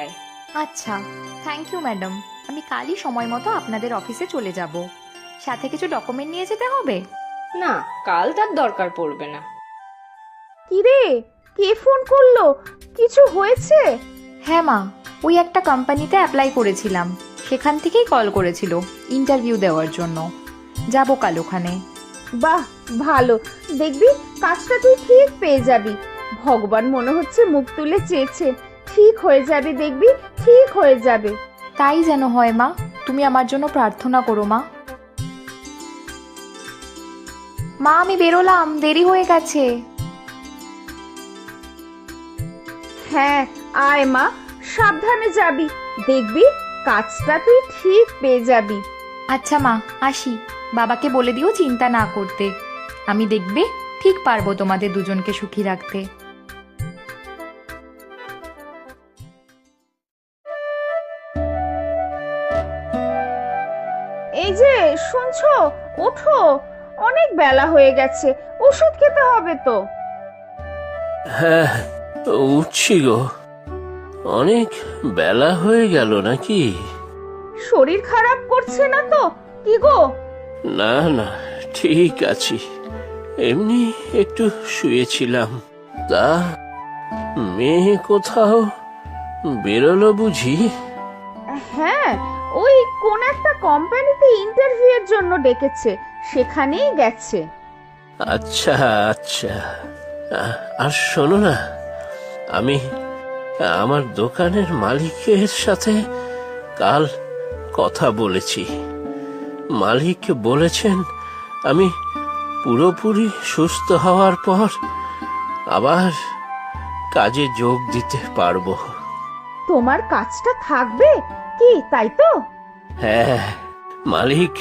দেয়। আচ্ছা, thank you madam. আমি কালই সময় মতো আপনাদের অফিসে চলে যাব। সাথে কিছু ডকুমেন্ট নিয়ে যেতে হবে? না, কাল তার দরকার পড়বে না। কিরে, কে ফোন করলো? কিছু হয়েছে? হ্যাঁ মা, ওই একটা কোম্পানিতে অ্যাপ্লাই করেছিলাম, সেখান থেকেই কল করেছিল ইন্টারভিউ দেওয়ার জন্য। যাব কাল ওখানে। বাহ, ভালো। দেখবি কাজটা তুই ঠিক পেয়ে যাবি। ভগবান মনে হচ্ছে মুখ তুলে চেয়েছে। ঠিক হয়ে যাবে, দেখবি ঠিক হয়ে যাবে। তাই যেন হয় মা, তুমি আমার জন্য প্রার্থনা করো মা। মা, আমি বেরোলাম, দেরি হয়ে গেছে। হ্যাঁ, আয় মা, সাবধানে যাবি। দেখবি কাজটা তুই ঠিক পেয়ে যাবি। আচ্ছা মা, আসি। বাবাকে বলে দিও চিন্তা না করতে। আমি দেখবে ঠিক পারবো তোমাদের দুজনকে সুখী রাখতে। এই যে শুনছো, ওঠো, অনেক বেলা হয়ে গেছে, ওষুধ খেতে হবে তো। হ্যাঁ, উঠছি গো। অনেক বেলা হয়ে গেল নাকি? শরীর খারাপ করছে না তো কি গো? না না, ঠিক আছি। এমনি একটু শুয়েছিলাম। তা মেয়ে কোথাও বেরোলো বুঝি? হ্যাঁ, ওই কোন একটা কোম্পানিতে ইন্টারভিউ এর জন্য ডেকেছে, সেখানেই গেছে। আচ্ছা আচ্ছা। আর শোনো না, আমি আমার দোকানের মালিকের সাথে কাল কথা বলেছি। মালিক বলেছেন আমি পুরোপুরি সুস্থ হওয়ার পর আবার কাজে যোগ দিতে পারবো। তোমার কাজটা থাকবে কি, তাই তো? হ্যাঁ, মালিক